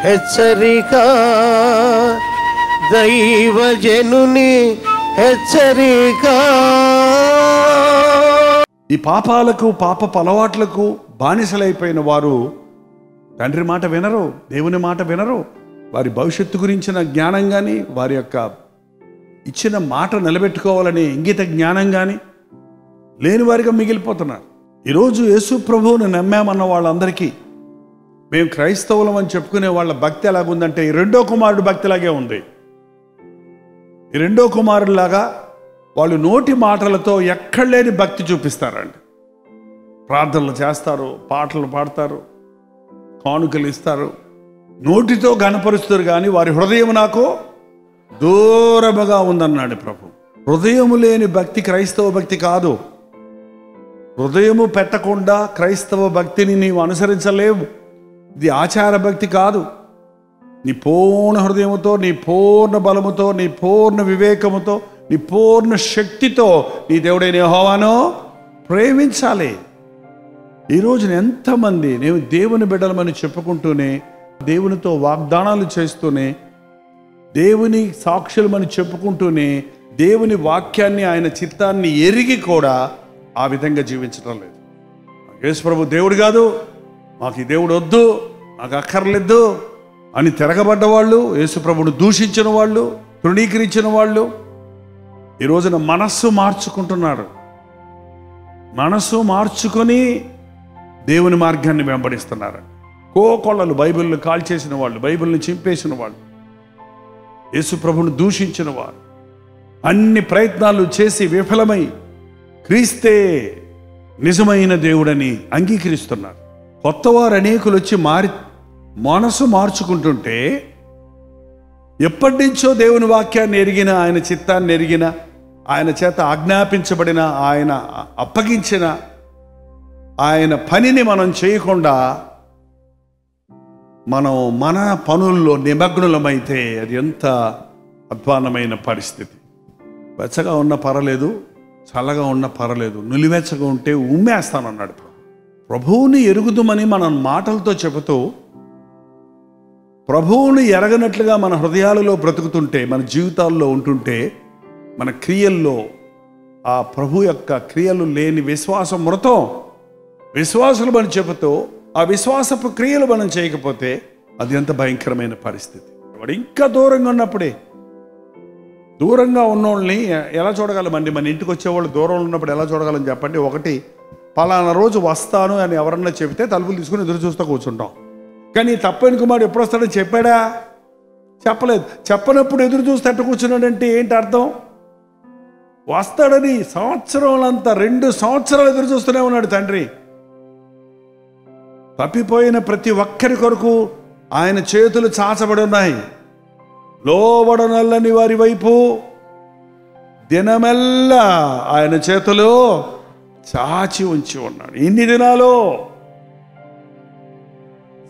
హెచ్చరిక, దైవజనుని హెచ్చరిక. ఈ పాపాలకు పాపపు అలవాట్లకు బానిసలైపోయిన వారు తండ్రి మాట వినరు, దేవుని మాట వినరు. వారి భవిష్యత్తు గురించిన జ్ఞానం కానీ, వారి యొక్క ఇచ్చిన మాట నిలబెట్టుకోవాలనే ఇంగిత జ్ఞానం కానీ లేని వారిగా మిగిలిపోతున్నారు. ఈరోజు యేసు ప్రభువును నమ్మామన్న వాళ్ళందరికీ, మేము క్రైస్తవులం అని చెప్పుకునే వాళ్ళ భక్తి ఎలాగుందంటే ఈ రెండో కుమారుడు భక్తిలాగే ఉంది. ఈ రెండో కుమారుడిలాగా వాళ్ళు నోటి మాటలతో ఎక్కడలేని భక్తి చూపిస్తారండి. ప్రార్థనలు చేస్తారు, పాటలు పాడతారు, కానుకలు ఇస్తారు, నోటితో గణపరుస్తారు, కానీ వారి హృదయం నాకు దూరముగా ఉందన్నాడు ప్రభు. హృదయము లేని భక్తి క్రైస్తవ భక్తి కాదు. హృదయము పెట్టకుండా క్రైస్తవ భక్తిని నీవు అనుసరించలేవు. ఇది ఆచార భక్తి కాదు. నీ పూర్ణ హృదయముతో, నీ పూర్ణ బలముతో, నీ పూర్ణ వివేకముతో, నీ పూర్ణ శక్తితో నీ దేవుడైన యెహోవాను ప్రేమించాలి. ఈరోజున ఎంతమంది నేను దేవుని బిడ్డలమని చెప్పుకుంటూనే, దేవునితో వాగ్దానాలు చేస్తూనే, దేవుని సాక్షులమని చెప్పుకుంటూనే, దేవుని వాక్యాన్ని ఆయన చిత్తాన్ని ఎరిగి కూడా ఆ విధంగా జీవించడం లేదు. యేసు ప్రభు దేవుడు కాదు, మాకు ఈ దేవుడు వద్దు, నాకు అక్కర్లేదు అని తిరగబడ్డ వాళ్ళు, యేసు ప్రభువును దూషించిన వాళ్ళు, తృణీకరించిన వాళ్ళు ఈ రోజున మనస్సు మార్చుకుంటున్నారు. మనస్సు మార్చుకొని దేవుని మార్గాన్ని వెంబడిస్తున్నారు. కోకొల్లలు బైబిల్ని కాల్చేసిన వాళ్ళు, బైబిల్ని చింపేసిన వాళ్ళు, యేసు ప్రభువును దూషించిన వారు, అన్ని ప్రయత్నాలు చేసి విఫలమై క్రీస్తే నిజమైన దేవుడని అంగీకరిస్తున్నారు. కొత్తవారు అనేకులు వచ్చి మనసు మార్చుకుంటుంటే, ఎప్పటి నుంచో దేవుని వాక్యాన్ని ఎరిగిన, ఆయన చిత్తాన్ని ఎరిగిన, ఆయన చేత ఆజ్ఞాపించబడిన, ఆయన అప్పగించిన ఆయన పనిని మనం చేయకుండా మనం మన పనుల్లో నిమగ్నులమైతే అది ఎంత అధ్వానమైన పరిస్థితి. వెచ్చగా ఉన్న పర్వాలేదు, చల్లగా ఉన్న పర్వాలేదు, నులివెచ్చగా ఉంటే ఉమ్మేస్తానన్నాడు ప్రభువుని ఎరుగుదుమని మనం మాటలతో చెబుతూ ప్రభువుని ఎరగనట్లుగా మన హృదయాలలో బ్రతుకుతుంటే, మన జీవితాల్లో ఉంటుంటే, మన క్రియల్లో ఆ ప్రభు యొక్క క్రియలు లేని విశ్వాసం మృతం. విశ్వాసులు మనం చెబుతూ ఆ విశ్వాసపు క్రియలు మనం చేయకపోతే అది ఎంత భయంకరమైన పరిస్థితి. వాడు ఇంకా దూరంగా ఉన్నప్పుడే, దూరంగా ఉన్నోళ్ళని ఎలా చూడగలమండి? మన ఇంటికి వచ్చేవాళ్ళు దూరంలో ఉన్నప్పుడు ఎలా చూడగలని చెప్పండి. ఒకటి, పలానా రోజు వస్తాను అని ఎవరన్నా చెబితే తలుపులు తీసుకుని ఎదురు చూస్తూ కూర్చుంటాం. కానీ తప్పని కుమారుడు ఎప్పుడు వస్తాడని చెప్పాడా? చెప్పలేదు. చెప్పనప్పుడు ఎదురు చూస్తే ఎట్ట కూర్చున్నాడంటే ఏంటి అర్థం? వస్తాడని సంవత్సరంలంతా 2 సంవత్సరాలు ఎదురు చూస్తూనే ఉన్నాడు తండ్రి. తప్పిపోయిన ప్రతి ఒక్కరి కొరకు ఆయన చేతులు చాచబడి ఉన్నాయి. లోబడనల్లని వారి వైపు దినమెల్లా ఆయన చేతులు చాచి ఉంచి ఉన్నాడు. ఎన్ని దినాలు?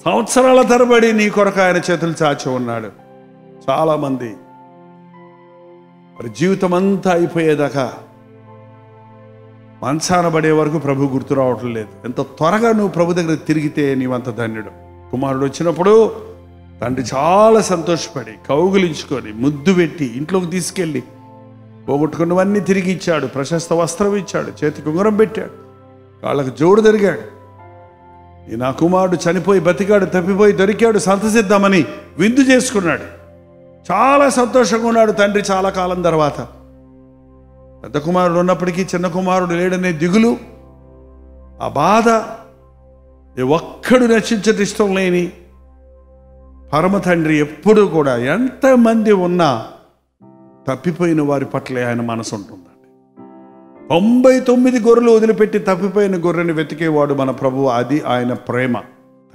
సంవత్సరాల తరబడి నీ కొరకు ఆయన చేతులు చాచి ఉన్నాడు. చాలామంది మరి జీవితం అంతా అయిపోయేదాకా మంచాన పడే వరకు ప్రభు గుర్తు రావటం లేదు. ఎంత త్వరగా నువ్వు ప్రభు దగ్గర తిరిగితే నీవంత ధన్యుడు. కుమారుడు వచ్చినప్పుడు తండ్రి చాలా సంతోషపడి కౌగులించుకొని ముద్దు పెట్టి ఇంట్లోకి తీసుకెళ్ళి పోగొట్టుకున్నవన్నీ తిరిగి ఇచ్చాడు. ప్రశస్త వస్త్రం ఇచ్చాడు, చేతికి ఉంగరం పెట్టాడు, కాళ్ళకు జోడు తిరిగాడు. ఈ నా కుమారుడు చనిపోయి బతికాడు, తప్పిపోయి దొరికాడు, సంతసిద్దామని విందు చేసుకున్నాడు. చాలా సంతోషంగా ఉన్నాడు తండ్రి చాలా కాలం తర్వాత. పెద్ద కుమారుడు ఉన్నప్పటికీ చిన్న కుమారుడు లేడనే దిగులు, ఆ బాధ, ఒక్కడు రక్షించట ఇష్టం లేని పరమ తండ్రి ఎప్పుడూ కూడా ఎంతమంది ఉన్నా తప్పిపోయిన వారి పట్లే ఆయన మనసు ఉంటుందండి. 99 గొర్రెలు వదిలిపెట్టి తప్పిపోయిన గొర్రెని వెతికేవాడు మన ప్రభువు. అది ఆయన ప్రేమ.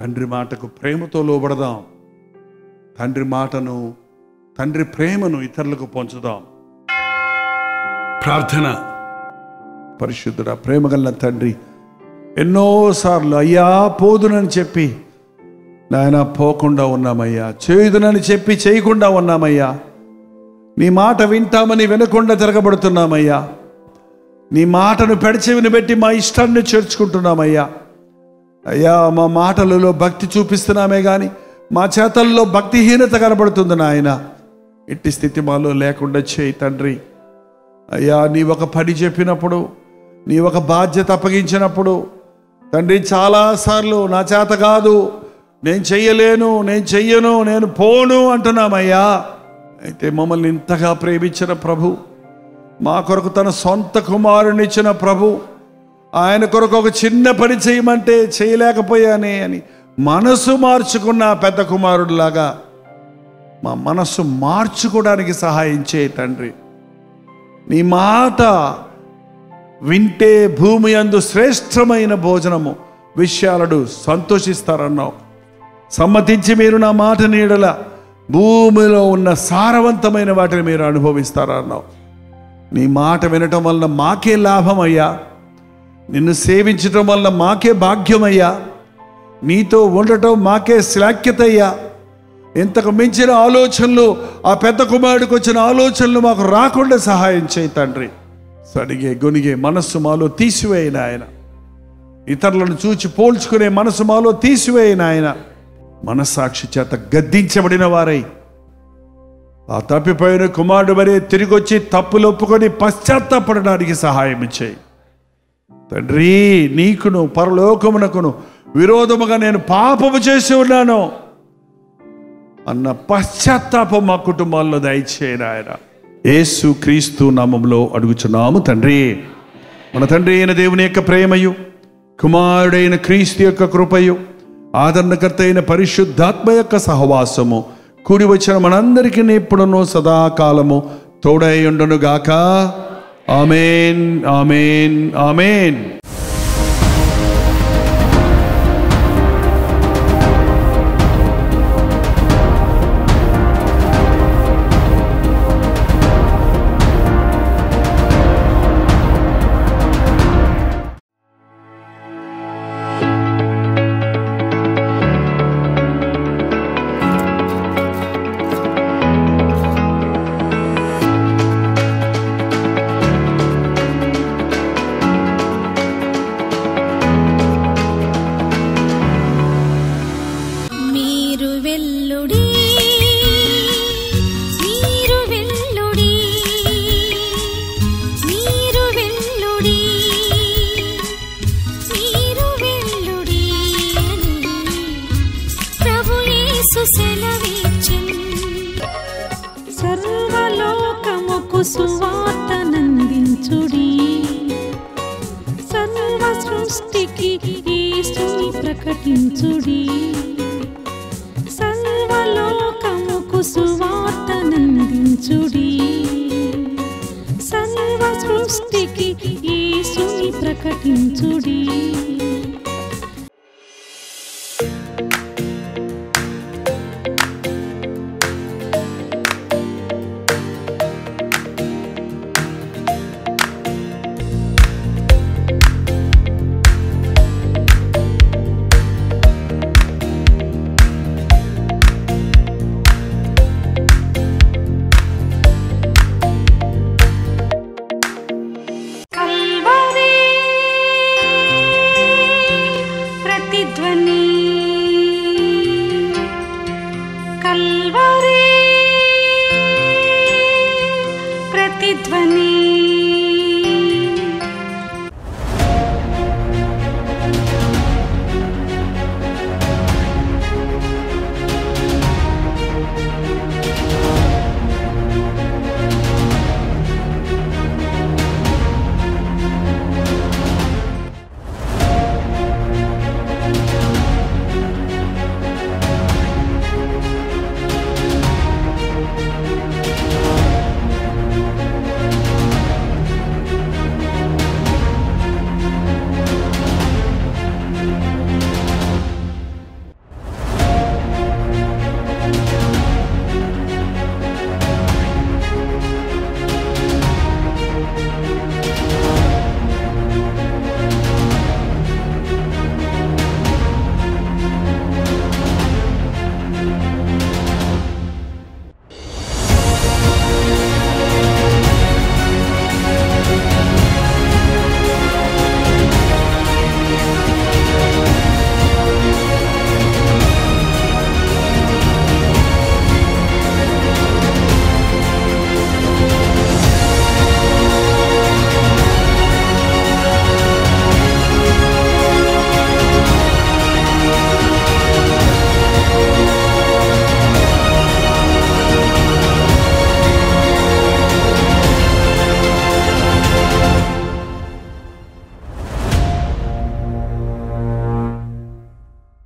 తండ్రి మాటకు ప్రేమతో లోబడదాం. తండ్రి మాటను, తండ్రి ప్రేమను ఇతరులకు పంచుదాం. ప్రార్థన. పరిశుద్ధుడా, ప్రేమగల తండ్రి, ఎన్నోసార్లు అయ్యా పోదునని చెప్పి నాయన పోకుండా ఉన్నామయ్యా, చేయుదునని చెప్పి చేయకుండా ఉన్నామయ్యా, నీ మాట వింటామని వినకుండా తిరగబడుతున్నామయ్యా, నీ మాటను పెడచెవిని పెట్టి మా ఇష్టాన్ని చేర్చుకుంటున్నామయ్యా. అయ్యా, మా మాటలలో భక్తి చూపిస్తున్నామే కానీ మా చేతల్లో భక్తిహీనత కనబడుతుంది నాయన. ఎట్టి స్థితి మాలో లేకుండా చేయి తండ్రి. అయ్యా, నీ ఒక పని చెప్పినప్పుడు, నీ ఒక బాధ్యత అప్పగించినప్పుడు తండ్రి చాలాసార్లు నా చేత కాదు, నేను చెయ్యలేను, నేను చెయ్యను, నేను పోను అంటున్నామయ్యా. అయితే మమ్మల్ని ఇంతగా ప్రేమించిన ప్రభు, మా కొరకు తన సొంత కుమారుని ఇచ్చిన ప్రభు, ఆయన కొరకు ఒక చిన్న పని చేయమంటే చేయలేకపోయానే అని మనసు మార్చుకున్న పెద్ద కుమారుడిలాగా మా మనస్సు మార్చుకోవడానికి సహాయం చేయి తండ్రి. నీ మాట వింటే భూమి యందు శ్రేష్టమైన భోజనము విషయాలను సంతోషిస్తారన్నావు. సమ్మతించి మీరు నా మాట నీడల భూమిలో ఉన్న సారవంతమైన వాటిని మీరు అనుభవిస్తారన్నావు. నీ మాట వినటం వలన మాకే లాభమయ్యా, నిన్ను సేవించటం వలన మాకే భాగ్యమయ్యా, నీతో ఉండటం మాకే శ్లాఖ్యతయ్యా. ఇంతకు మించిన ఆలోచనలు, ఆ పెద్ద కుమారుడికి వచ్చిన ఆలోచనలు మాకు రాకుండా సహాయం చేయి తండ్రి. సడిగే గొనిగే మనస్సు మాలో తీసివేయను ఆయన. ఇతరులను చూచి పోల్చుకునే మనసు మాలో తీసివేయను ఆయన. మనస్సాక్షి చేత గద్దించబడిన వారై ఆ తప్పిపోయిన కుమారుడు వరే తిరిగి వచ్చి తప్పులు ఒప్పుకొని పశ్చాత్తాపడడానికి సహాయం చేయి తండ్రి. నీకును పరలోకమునకును విరోధముగా నేను పాపము చేసి ఉన్నాను అన్న పశ్చాత్తాపం మా కుటుంబాల్లో దయచేయను ఆయన. యేసు క్రీస్తు నామములో అడుగుచున్నాము తండ్రి. మన తండ్రి అయిన దేవుని యొక్క ప్రేమయు, కుమారుడైన క్రీస్తు యొక్క కృపయు, ఆదరణకర్త అయిన పరిశుద్ధాత్మ యొక్క సహవాసము కూడి వచ్చిన మనందరికీ ఎప్పుడునూ సదాకాలము తోడై ఉండును గాక. ఆమేన్, ఆమేన్, ఆమేన్. సర్వలోకముకు సువార్తనందించుడి, సర్వ సృష్టికి యేసుని ప్రకటించుడి. సర్వలోకముకు సువార్తనందించుడి, సర్వ సృష్టికి యేసుని ప్రకటించుడి.